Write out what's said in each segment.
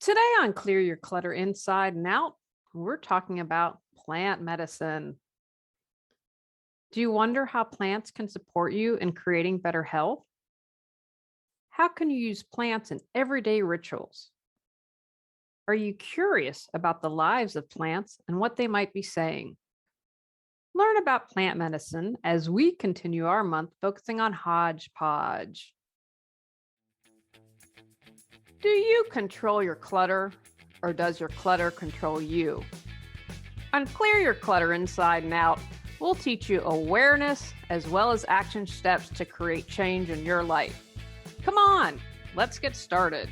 Today on Clear Your Clutter Inside and Out, we're talking about plant medicine. Do you wonder how plants can support you in creating better health? How can you use plants in everyday rituals? Are you curious about the lives of plants and what they might be saying? Learn about plant medicine as we continue our month focusing on hodgepodge. Do you control your clutter or does your clutter control you? On Clear Your Clutter Inside and Out, we'll teach you awareness as well as action steps to create change in your life. Come on, let's get started.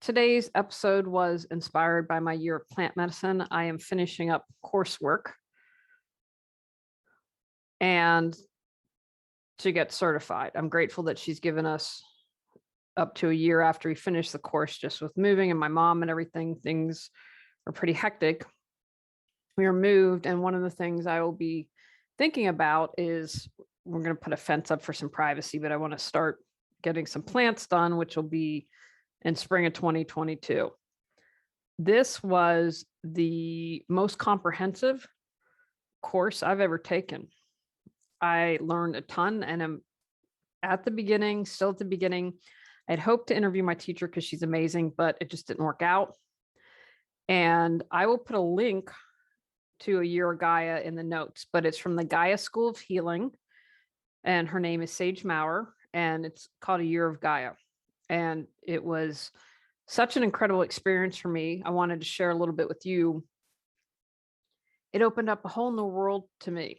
Today's episode was inspired by my year of plant medicine. I am finishing up coursework and to get certified. I'm grateful that she's given us up to a year after we finish the course, just with moving and my mom and everything. Things are pretty hectic. We were moved, and one of the things I will be thinking about is we're going to put a fence up for some privacy, but I want to start getting some plants done, which will be in spring of 2022. This was the most comprehensive course I've ever taken. I learned a ton, and I'm still at the beginning. I'd hoped to interview my teacher because she's amazing, but it just didn't work out. And I will put a link to a year of Gaia in the notes, but it's from the Gaia School of Healing. And her name is Sage Maurer, and it's called A Year of Gaia. And it was such an incredible experience for me. I wanted to share a little bit with you. It opened up a whole new world to me.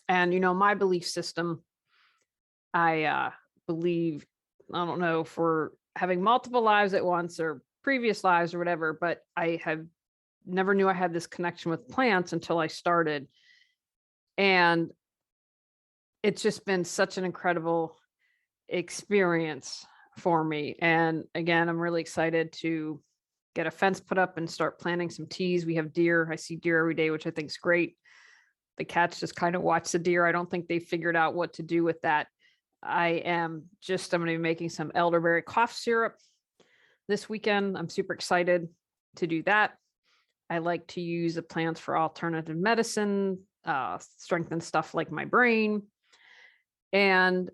And, my belief system, I believe, I don't know if we're having multiple lives at once or previous lives or whatever, but I have never knew I had this connection with plants until I started. And it's just been such an incredible experience for me. And again, I'm really excited to get a fence put up and start planting some teas. We have deer. I see deer every day, which I think is great. The cats just kind of watch the deer. I don't think they figured out what to do with that. I'm going to be making some elderberry cough syrup this weekend. I'm super excited to do that. I like to use the plants for alternative medicine, strengthen stuff like my brain. And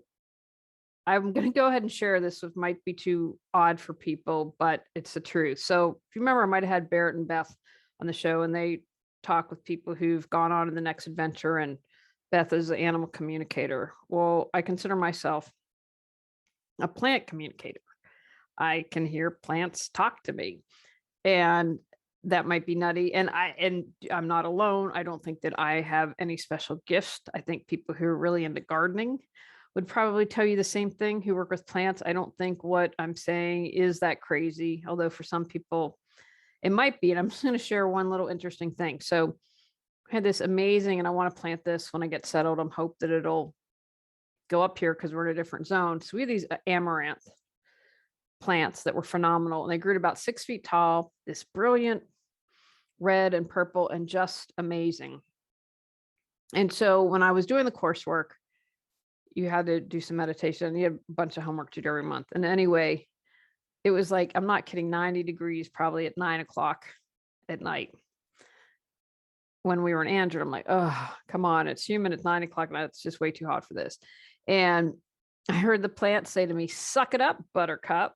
I'm going to go ahead and share this, which might be too odd for people, but it's the truth. So if you remember, I might have had Barrett and Beth on the show, and they talk with people who've gone on to the next adventure, and Beth is an animal communicator. Well, I consider myself a plant communicator. I can hear plants talk to me, and that might be nutty. And I'm not alone. I don't think that I have any special gifts. I think people who are really into gardening would probably tell you the same thing, who work with plants. I don't think what I'm saying is that crazy, although for some people it might be. And I'm just going to share one little interesting thing. So I had this amazing, and I want to plant this when I get settled. I'm hope that it'll go up here because we're in a different zone. So we have these amaranth plants that were phenomenal, and they grew to about 6 feet tall, this brilliant red and purple and just amazing. And so when I was doing the coursework, you had to do some meditation. You had a bunch of homework to do every month. And anyway, it was like, I'm not kidding, 90 degrees probably at 9:00 at night when we were in Andrew. I'm like, oh, come on, it's humid at 9:00 at night. It's just way too hot for this. And I heard the plant say to me, "Suck it up, buttercup."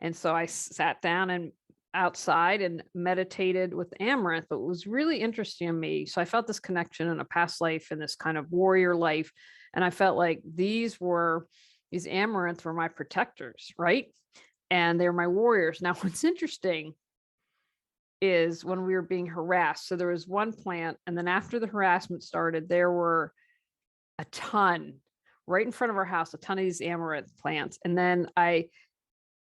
And so I sat down and outside and meditated with amaranth. But it was really interesting to me. So I felt this connection in a past life, in this kind of warrior life. And I felt like these amaranth were my protectors, right? And they're my warriors. Now, what's interesting is when we were being harassed. So there was one plant, and then after the harassment started, there were a ton right in front of our house, a ton of these amaranth plants. And then I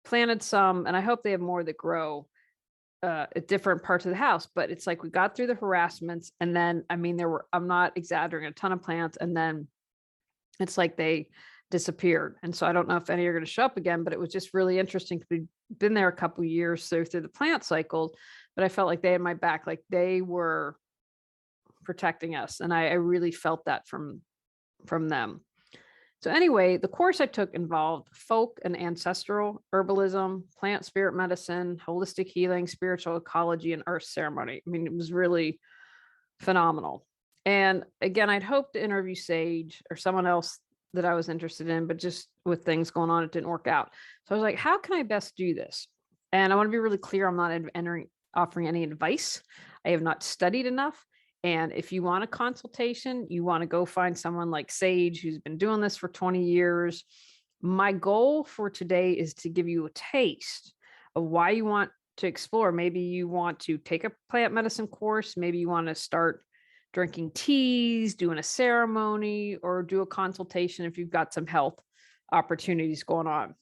planted some, and I hope they have more that grow at different parts of the house. But it's like we got through the harassments, and then, I'm not exaggerating, a ton of plants, and then it's like they disappeared. And so I don't know if any are going to show up again, but it was just really interesting. We've been there a couple of years through the plant cycles, but I felt like they had my back, like they were protecting us. And I really felt that from them. So anyway, the course I took involved folk and ancestral herbalism, plant spirit medicine, holistic healing, spiritual ecology, and earth ceremony. I mean, it was really phenomenal. And again, I'd hoped to interview Sage or someone else that I was interested in, but just with things going on, it didn't work out. So I was like, how can I best do this? And I want to be really clear, I'm not offering any advice. I have not studied enough. And if you want a consultation, you want to go find someone like Sage, who's been doing this for 20 years. My goal for today is to give you a taste of why you want to explore. Maybe you want to take a plant medicine course. Maybe you want to start drinking teas, doing a ceremony, or do a consultation if you've got some health opportunities going on.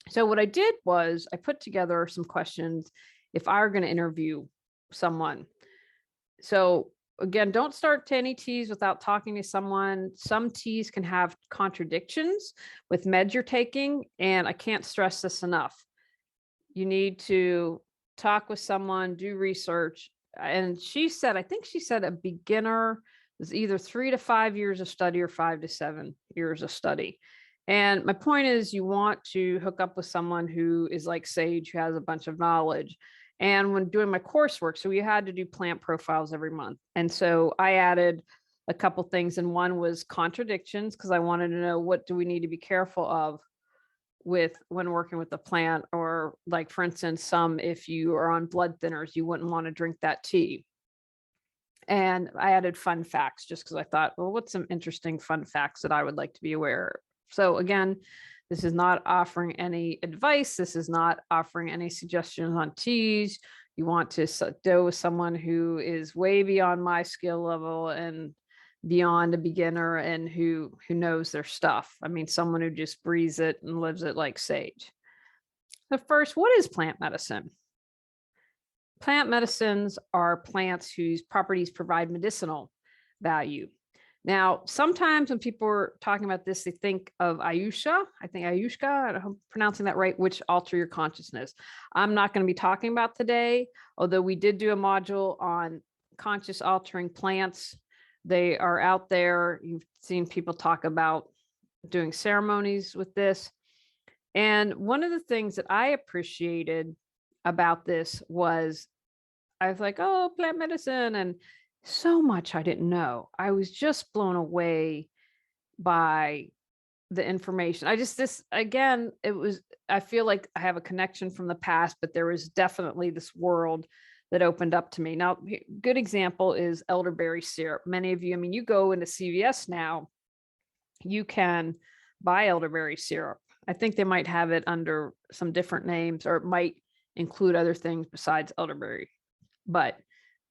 So what I did was I put together some questions if I were going to interview someone. So again, don't start to any teas without talking to someone. Some teas can have contradictions with meds you're taking, and I can't stress this enough. You need to talk with someone, do research. And she said, I think she said a beginner is either 3 to 5 years of study or 5 to 7 years of study. And my point is, you want to hook up with someone who is like Sage, who has a bunch of knowledge. And when doing my coursework, so we had to do plant profiles every month. And so I added a couple things. And one was contradictions, because I wanted to know, what do we need to be careful of with when working with the plant? Or like, for instance, if you are on blood thinners, you wouldn't want to drink that tea. And I added fun facts just because I thought, well, what's some interesting fun facts that I would like to be aware of? So again, this is not offering any advice. This is not offering any suggestions on teas. You want to go with someone who is way beyond my skill level and beyond a beginner, and who knows their stuff. I mean, someone who just breathes it and lives it like Sage. So first, what is plant medicine? Plant medicines are plants whose properties provide medicinal value. Now, sometimes when people are talking about this, they think of Ayushka. I think Ayushka, I don't know if I'm pronouncing that right, which alter your consciousness. I'm not going to be talking about today, although we did do a module on conscious altering plants. They are out there. You've seen people talk about doing ceremonies with this. And one of the things that I appreciated about this was, I was like, oh, plant medicine, and so much I didn't know. I was just blown away by the information. I feel like I have a connection from the past, but there was definitely this world that opened up to me. Now, good example is elderberry syrup. Many of you, I mean, you go into CVS now, you can buy elderberry syrup. I think they might have it under some different names, or it might include other things besides elderberry. But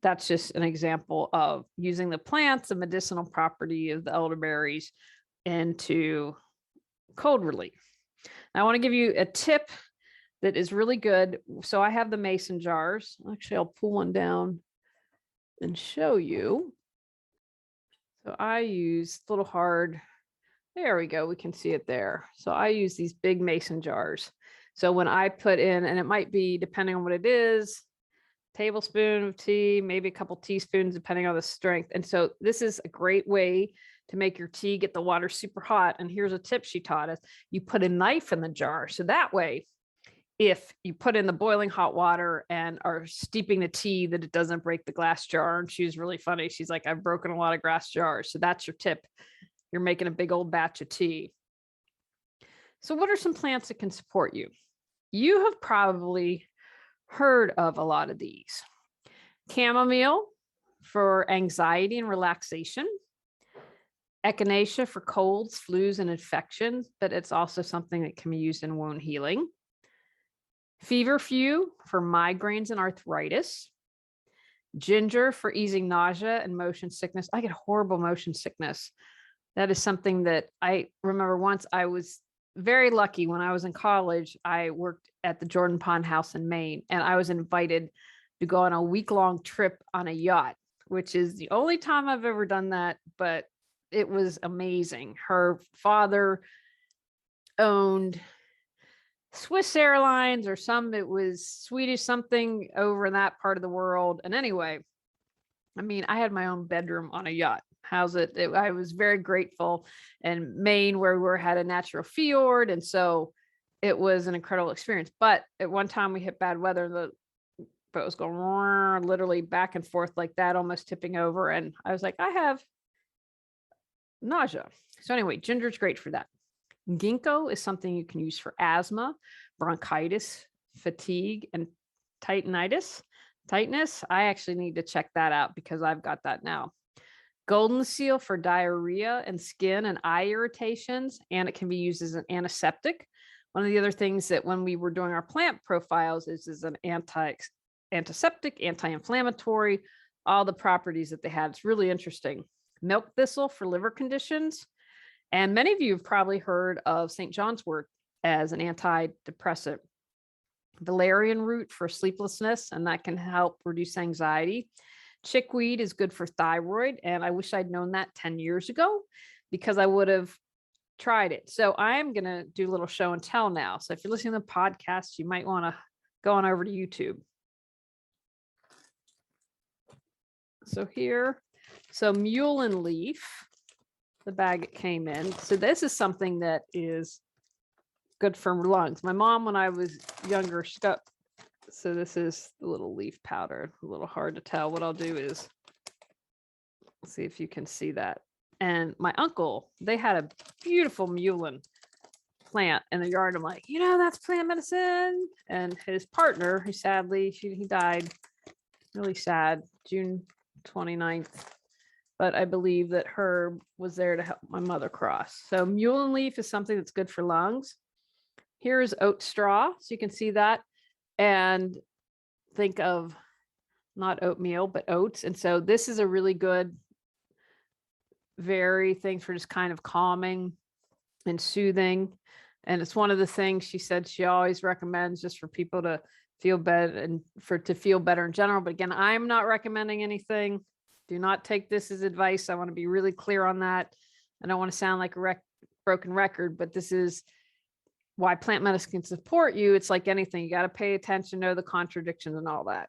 that's just an example of using the plants, the medicinal property of the elderberries, into cold relief. Now, I want to give you a tip that is really good. So I have the mason jars. Actually, I'll pull one down and show you. So I use a little hard. There we go. We can see it there. So I use these big mason jars. So when I put in, and it might be, depending on what it is, tablespoon of tea, maybe a couple teaspoons, depending on the strength. And so this is a great way to make your tea, get the water super hot. And here's a tip she taught us. You put a knife in the jar. So that way, if you put in the boiling hot water and are steeping the tea, that it doesn't break the glass jar. And she was really funny. She's like, I've broken a lot of glass jars. So that's your tip. You're making a big old batch of tea. So what are some plants that can support you? You have probably heard of a lot of these. Chamomile for anxiety and relaxation. Echinacea for colds, flus, and infections, but it's also something that can be used in wound healing. Feverfew for migraines and arthritis. Ginger for easing nausea and motion sickness. I get horrible motion sickness. That is something that I remember once. I was very lucky when I was in college. I worked at the Jordan Pond House in Maine, and I was invited to go on a week-long trip on a yacht, which is the only time I've ever done that, but it was amazing. Her father owned Swiss Airlines, or it was Swedish something over in that part of the world. And anyway, I mean, I had my own bedroom on a yacht. I was very grateful in Maine where we had a natural fjord. And so it was an incredible experience. But at one time we hit bad weather and the boat was going literally back and forth like that, almost tipping over. And I was like, I have nausea. So anyway, ginger's great for that. Ginkgo is something you can use for asthma, bronchitis, fatigue, and tightness. I actually need to check that out because I've got that now. Golden seal for diarrhea and skin and eye irritations, and it can be used as an antiseptic. One of the other things that when we were doing our plant profiles is an antiseptic, anti-inflammatory, all the properties that they had. It's really interesting. Milk thistle for liver conditions. And many of you have probably heard of St. John's wort as an antidepressant. Valerian root for sleeplessness, and that can help reduce anxiety. Chickweed is good for thyroid, and I wish I'd known that 10 years ago because I would have tried it. So I'm going to do a little show and tell now. So if you're listening to the podcast, you might want to go on over to YouTube. So mullein leaf, the bag it came in. So this is something that is good for lungs. My mom, when I was younger, so this is the little leaf powder, a little hard to tell. What I'll do is see if you can see that. And my uncle, they had a beautiful mullein plant in the yard. I'm like, that's plant medicine. And his partner, who sadly, he died really sad, June 29th. But I believe that Herb was there to help my mother cross. So mullein leaf is something that's good for lungs. Here's oat straw. So you can see that. And think of not oatmeal, but oats. And so this is a really good, very thing for just kind of calming and soothing. And it's one of the things she said she always recommends just for people to feel better and to feel better in general. But again, I'm not recommending anything. Do not take this as advice. I want to be really clear on that. I don't want to sound like a broken record, but this is why plant medicine can support you. It's like anything. You got to pay attention, know the contradictions and all that.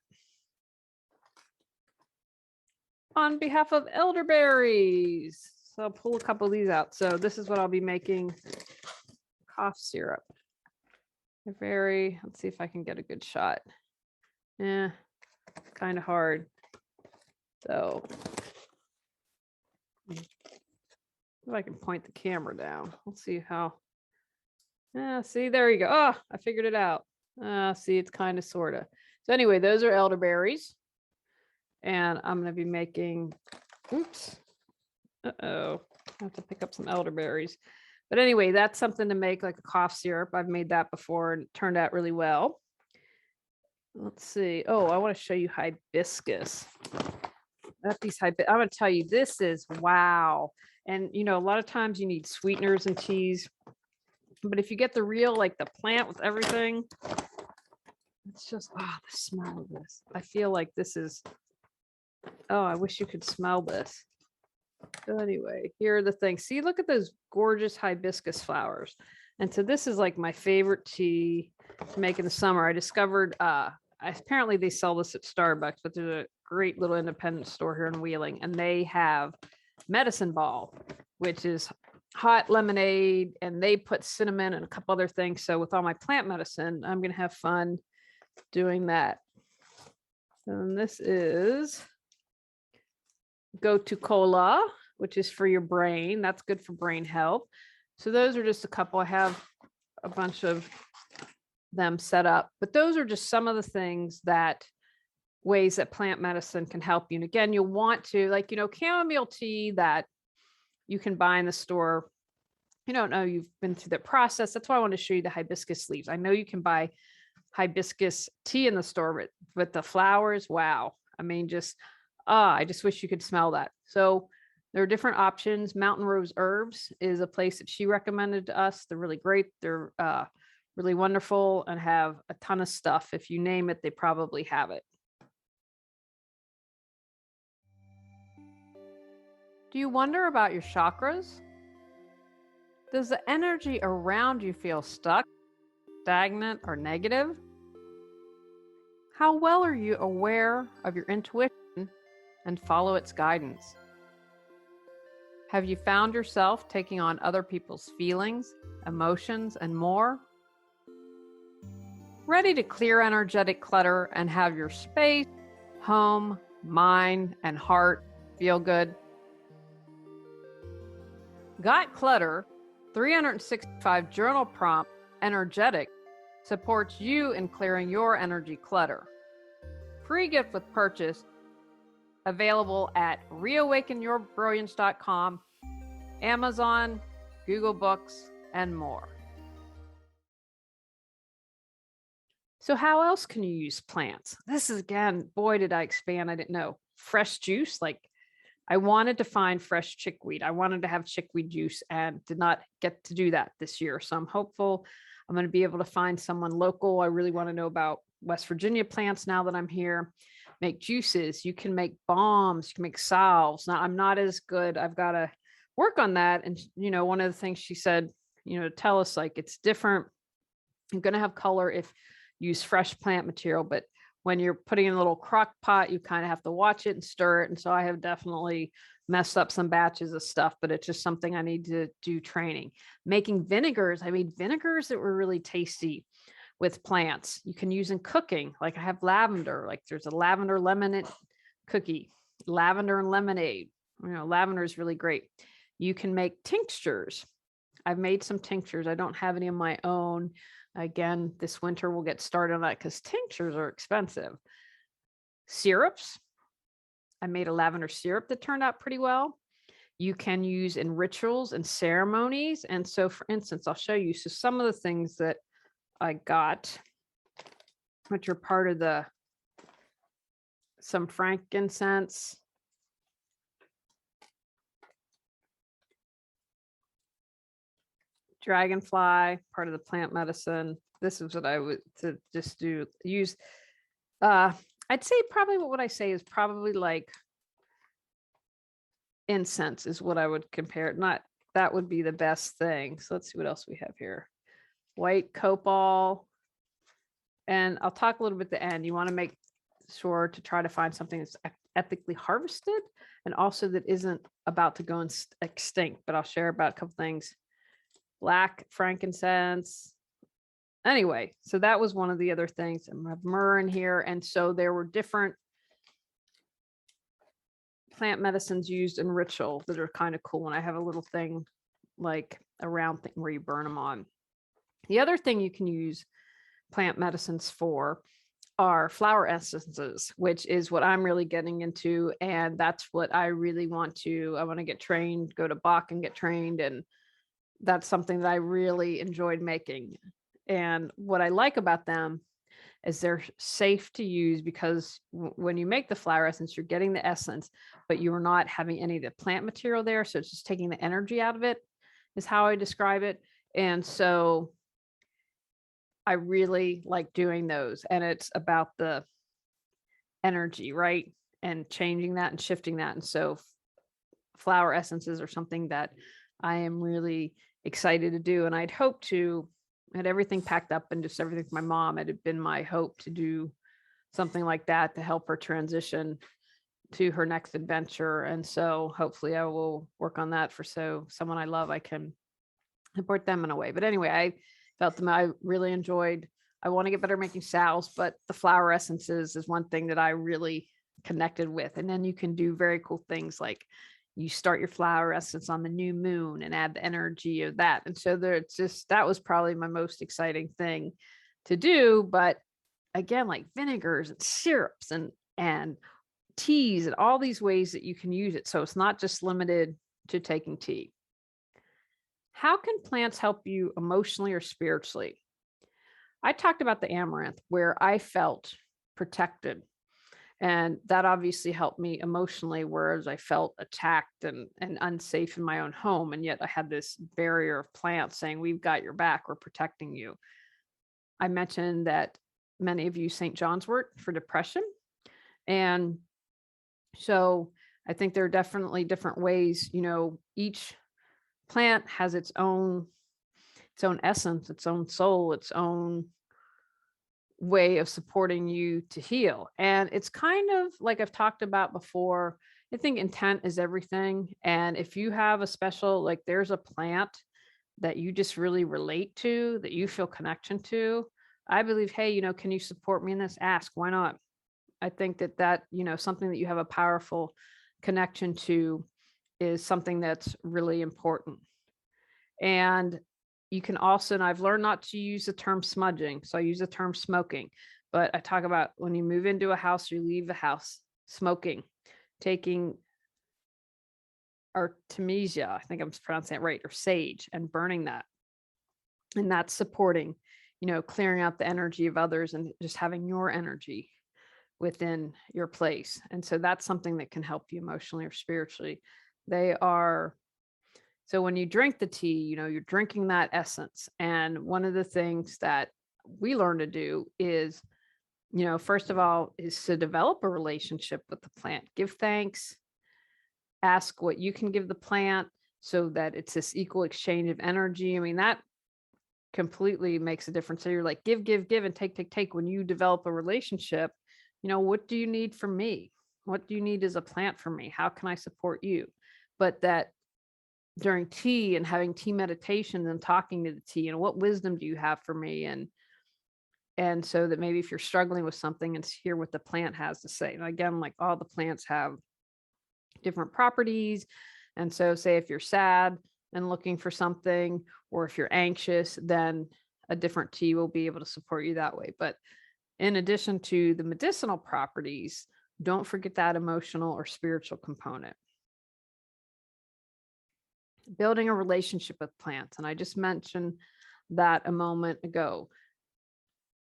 On behalf of elderberries. So I'll pull a couple of these out. So this is what I'll be making. Cough syrup. Let's see if I can get a good shot. Kind of hard. So if I can point the camera down, let's see how. See, there you go. Oh, I figured it out. See, it's kind of, sort of. So anyway, those are elderberries. And I'm going to be making, I have to pick up some elderberries. But anyway, that's something to make like a cough syrup. I've made that before and it turned out really well. Let's see. Oh, I want to show you hibiscus. I'm going to tell you, this is wow. And, a lot of times you need sweeteners in teas. But if you get the real, like the plant with everything, it's just, the smell of this. I feel like this is, I wish you could smell this. So anyway, here are the things. See, look at those gorgeous hibiscus flowers. And so this is like my favorite tea to make in the summer. I discovered, apparently they sell this at Starbucks, but there's a great little independent store here in Wheeling, and they have medicine ball, which is hot lemonade, and they put cinnamon and a couple other things. So with all my plant medicine, I'm going to have fun doing that. And this is Go to Cola, which is for your brain. That's good for brain health. So those are just a couple. I have a bunch of them set up, but those are just some of the ways that plant medicine can help you. And again, you'll want to, like, chamomile tea that you can buy in the store. You don't know you've been through that process. That's why I want to show you the hibiscus leaves. I know you can buy hibiscus tea in the store, but the flowers, wow. I mean, I just wish you could smell that. So there are different options. Mountain Rose Herbs is a place that she recommended to us. They're really great. They're really wonderful and have a ton of stuff. If you name it, they probably have it. Do you wonder about your chakras? Does the energy around you feel stuck, stagnant, or negative? How well are you aware of your intuition and follow its guidance? Have you found yourself taking on other people's feelings, emotions, and more? Ready to clear energetic clutter and have your space, home, mind, and heart feel good? Got Clutter 365 Journal Prompt Energetic supports you in clearing your energy clutter. Free gift with purchase available at reawakenyourbrilliance.com, Amazon, Google Books, and more. So how else can you use plants? This is, again, boy, did I expand. I didn't know. Fresh juice, like I wanted to find fresh chickweed. I wanted to have chickweed juice and did not get to do that this year. So I'm hopeful I'm going to be able to find someone local. I really want to know about West Virginia plants now that I'm here. Make juices. You can make balms. You can make salves. Now, I'm not as good. I've got to work on that. And, one of the things she said, to tell us, like, it's different. You're going to have color if you use fresh plant material, but when you're putting in a little crock pot, you kind of have to watch it and stir it. And so I have definitely messed up some batches of stuff, but it's just something I need to do training. Making vinegars. I made vinegars that were really tasty with plants. You can use in cooking. Like I have lavender, like there's a lavender lemon cookie, lavender and lemonade. Lavender is really great. You can make tinctures. I've made some tinctures. I don't have any of my own. Again, this winter we'll get started on that because tinctures are expensive. Syrups. I made a lavender syrup that turned out pretty well. You can use in rituals and ceremonies. And so, for instance, I'll show you. So some of the things that I got, which are part of some frankincense. Dragonfly, part of the plant medicine. This is what I would to just use. I'd say probably what I say is probably like incense is what I would compare it. Not that would be the best thing. So let's see what else we have here. White copal. And I'll talk a little bit at the end. You want to make sure to try to find something that's ethically harvested and also that isn't about to go extinct. But I'll share about a couple things. Black frankincense. Anyway, so that was one of the other things. I have myrrh in here. And so there were different plant medicines used in ritual that are kind of cool. And I have a little thing like a round thing where you burn them on. The other thing you can use plant medicines for are flower essences, which is what I'm really getting into. And that's what I really want to get trained, go to Bach and get trained. And that's something that I really enjoyed making. And what I like about them is they're safe to use because when you make the flower essence, you're getting the essence, but you're not having any of the plant material there. So it's just taking the energy out of it is how I describe it. And so I really like doing those. And it's about the energy, right? And changing that and shifting that. And so flower essences are something that I am really excited to do. And I'd hoped to had everything packed up and just everything for my mom. It had been my hope to do something like that to help her transition to her next adventure. And so hopefully I will work on that for someone I love, I can support them in a way. But anyway, I felt them. I really enjoyed. I want to get better making salves, but the flower essences is one thing that I really connected with. And then you can do very cool things like you start your flower essence on the new moon and add the energy of that. And so that was probably my most exciting thing to do. But again, like vinegars and syrups and teas and all these ways that you can use it. So it's not just limited to taking tea. How can plants help you emotionally or spiritually? I talked about the amaranth where I felt protected. And that obviously helped me emotionally, whereas I felt attacked and unsafe in my own home. And yet I had this barrier of plants saying, we've got your back, we're protecting you. I mentioned that many of you use St. John's wort for depression. And so I think there are definitely different ways, each plant has its own essence, its own soul, its own way of supporting you to heal. And it's kind of like I've talked about before, I think intent is everything. And if you have a special, like there's a plant that you just really relate to, that you feel connection to, I believe, hey, can you support me in this? Ask, why not? I think that something that you have a powerful connection to is something that's really important. And you can also, and I've learned not to use the term smudging, so I use the term smoking, but I talk about when you move into a house, you leave the house, smoking, taking artemisia, I think I'm pronouncing it right, or sage, and burning that. And that's supporting, clearing out the energy of others and just having your energy within your place. And so that's something that can help you emotionally or spiritually. They are, so when you drink the tea, you're drinking that essence. And one of the things that we learn to do is, first of all, is to develop a relationship with the plant. Give thanks, ask what you can give the plant so that it's this equal exchange of energy. I mean, that completely makes a difference. So you're like, give, and take. When you develop a relationship, what do you need from me? What do you need as a plant from me? How can I support you? But that during tea and having tea meditations and talking to the tea, and what wisdom do you have for me? And so that maybe if you're struggling with something, and hear what the plant has to say. And again, like all the plants have different properties. And so say if you're sad and looking for something, or if you're anxious, then a different tea will be able to support you that way. But in addition to the medicinal properties, don't forget that emotional or spiritual component. Building a relationship with plants. And I just mentioned that a moment ago.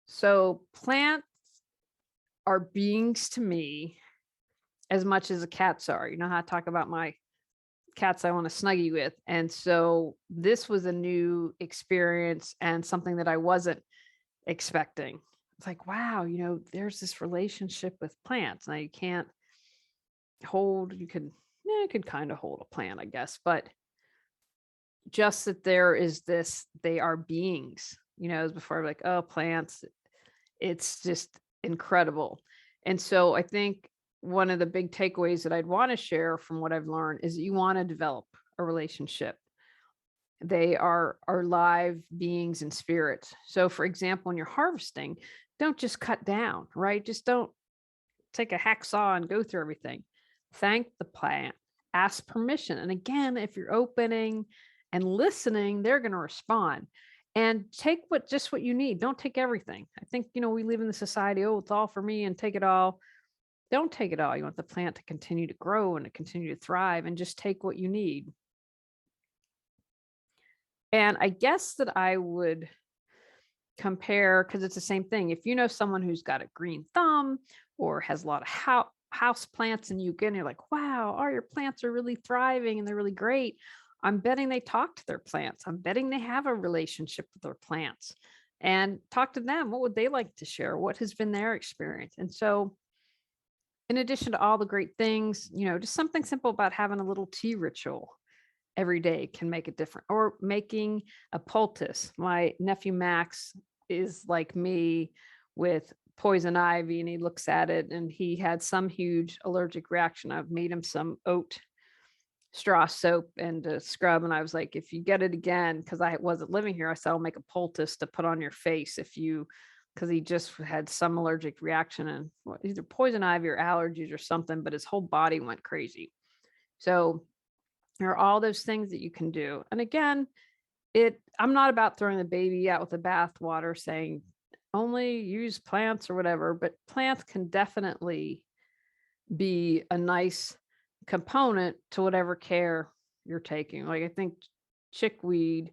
So plants are beings to me as much as the cats are. You know how I talk about my cats I want to snuggie with. And so this was a new experience and something that I wasn't expecting. It's like, wow, there's this relationship with plants. Now you can't you could kind of hold a plant, I guess, but just that there is this, they are beings, as before I'm like, oh, plants, it's just incredible. And so I think one of the big takeaways that I'd want to share from what I've learned is that you want to develop a relationship. They are live beings and spirits. So for example, when you're harvesting, don't just cut down, right? Just don't take a hacksaw and go through everything. Thank the plant, ask permission. And again, if you're opening and listening, they're going to respond. And take what you need. Don't take everything. I think, we live in the society, oh, it's all for me and take it all. Don't take it all. You want the plant to continue to grow and to continue to thrive, and just take what you need. And I guess that I would compare, because it's the same thing. If you know someone who's got a green thumb or has a lot of house plants, and you get in, you're like, wow, all your plants are really thriving and they're really great. I'm betting they talk to their plants. I'm betting they have a relationship with their plants, and talk to them. What would they like to share? What has been their experience? And so, in addition to all the great things, just something simple about having a little tea ritual every day can make it different. Or making a poultice. My nephew Max is like me with poison ivy, and he looks at it and he had some huge allergic reaction. I've made him some oat straw soap and a scrub. And I was like, if you get it again, because I wasn't living here, I said, I'll make a poultice to put on your face because he just had some allergic reaction, and either poison ivy or allergies or something, but his whole body went crazy. So there are all those things that you can do. And again, I'm not about throwing the baby out with the bathwater saying only use plants or whatever, but plants can definitely be a nice component to whatever care you're taking. Like I think chickweed,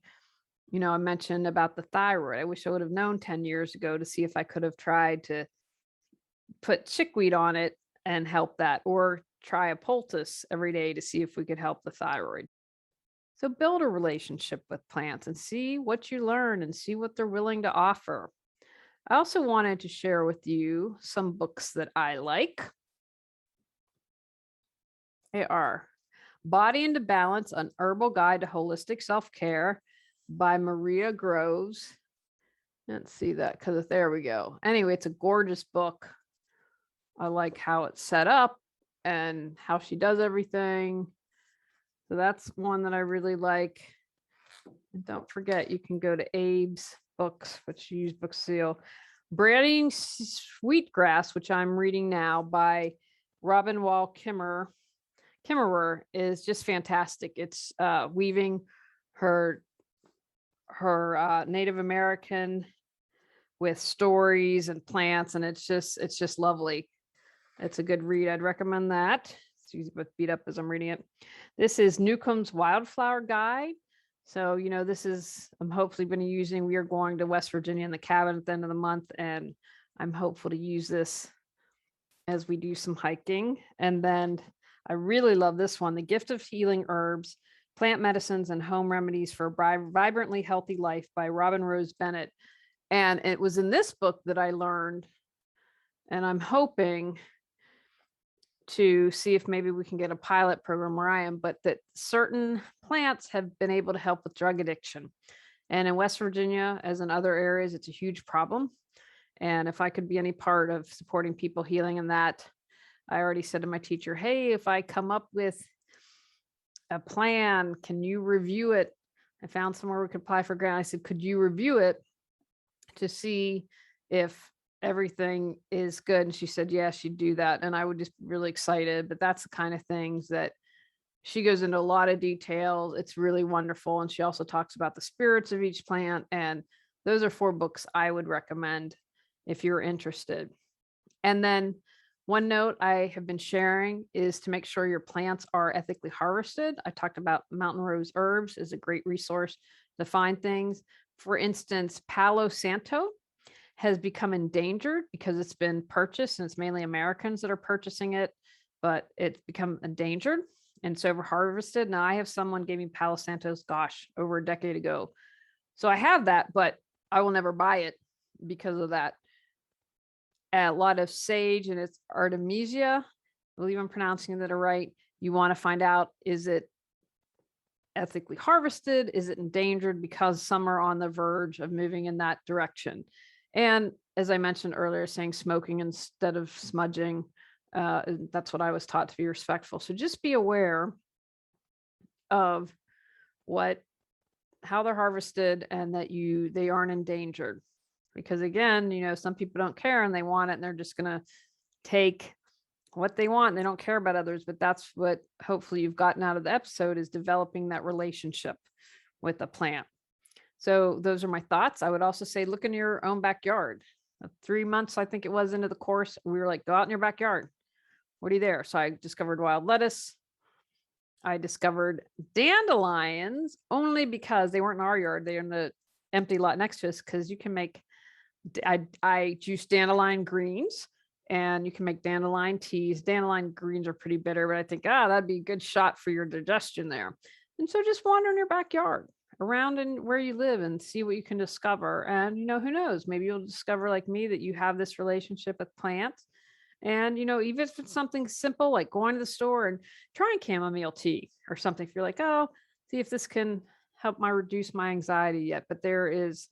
I mentioned about the thyroid. I wish I would have known 10 years ago to see if I could have tried to put chickweed on it and help that, or try a poultice every day to see if we could help the thyroid. So build a relationship with plants and see what you learn and see what they're willing to offer. I also wanted to share with you some books that I like. They are Body into Balance, An Herbal Guide to Holistic Self-Care by Maria Groves. Let's see that, because there we go. Anyway, it's a gorgeous book. I like how it's set up. and how she does everything. So that's one that I really like. And don't forget, you can go to Abe's books, which you use Book Seal. Branding Sweetgrass, which I'm reading now by Robin Wall Kimmerer, is just fantastic. It's weaving her Native American with stories and plants, and it's just lovely. It's a good read. I'd recommend that. It's easy but beat up as I'm reading it. This is Newcomb's Wildflower Guide. So, this is, I'm hopefully going to be using, we are going to West Virginia in the cabin at the end of the month, and I'm hopeful to use this as we do some hiking. And then I really love this one, The Gift of Healing Herbs, Plant Medicines and Home Remedies for a Vibrantly Healthy Life by Robin Rose Bennett. And it was in this book that I learned, and I'm hoping to see if maybe we can get a pilot program where I am, but that certain plants have been able to help with drug addiction. And in West Virginia, as in other areas, it's a huge problem. And if I could be any part of supporting people healing in that, I already said to my teacher, hey, if I come up with a plan, can you review it? I found somewhere we could apply for a grant. I said, could you review it to see if everything is good? And she said, yeah, she'd do that. And I would just be really excited. But that's the kind of things that she goes into a lot of details. It's really wonderful. And she also talks about the spirits of each plant. And those are 4 books I would recommend if you're interested. And then one note I have been sharing is to make sure your plants are ethically harvested. I talked about Mountain Rose Herbs is a great resource to find things. For instance, Palo Santo has become endangered because it's been purchased, and it's mainly Americans that are purchasing it, but it's become endangered and it's over harvested. Now I have someone gave me Palo Santos, over a decade ago. So I have that, but I will never buy it because of that. A lot of sage, and it's Artemisia. I believe I'm pronouncing that right. You want to find out, is it ethically harvested? Is it endangered? Because some are on the verge of moving in that direction. And as I mentioned earlier, saying smoking instead of smudging, that's what I was taught, to be respectful. So just be aware of how they're harvested, and that they aren't endangered. Because again, some people don't care and they want it, and they're just going to take what they want. They don't care about others, but that's what hopefully you've gotten out of the episode, is developing that relationship with a plant. So those are my thoughts. I would also say, look in your own backyard. 3 months, I think it was, into the course, we were like, go out in your backyard. What are you there? So I discovered wild lettuce. I discovered dandelions, only because they weren't in our yard. They're in the empty lot next to us, because you can make, I juice dandelion greens, and you can make dandelion teas. Dandelion greens are pretty bitter, but I think, that'd be a good shot for your digestion there. And so just wander in your backyard, around and where you live, and see what you can discover. And, who knows, maybe you'll discover, like me, that you have this relationship with plants. And, even if it's something simple, like going to the store and trying chamomile tea or something, if you're like, see if this can help reduce my anxiety yet. But there is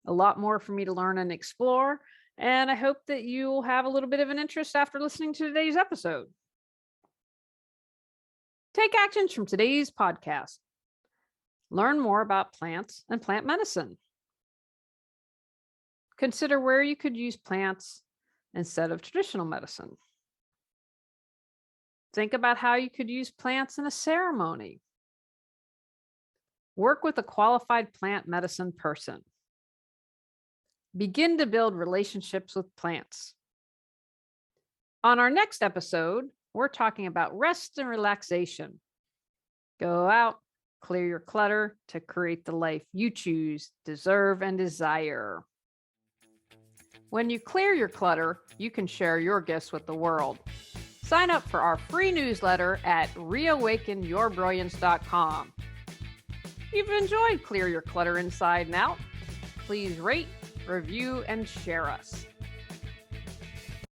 a lot more for me to learn and explore. And I hope that you'll have a little bit of an interest after listening to today's episode. Take actions from today's podcast. Learn more about plants and plant medicine. Consider where you could use plants instead of traditional medicine. Think about how you could use plants in a ceremony. Work with a qualified plant medicine person. Begin to build relationships with plants. On our next episode, we're talking about rest and relaxation. Go out, clear your clutter to create the life you choose, deserve, and desire. When you clear your clutter, you can share your gifts with the world. Sign up for our free newsletter at reawakenyourbrilliance.com. If you've enjoyed Clear Your Clutter Inside and Out, please rate, review, and share us.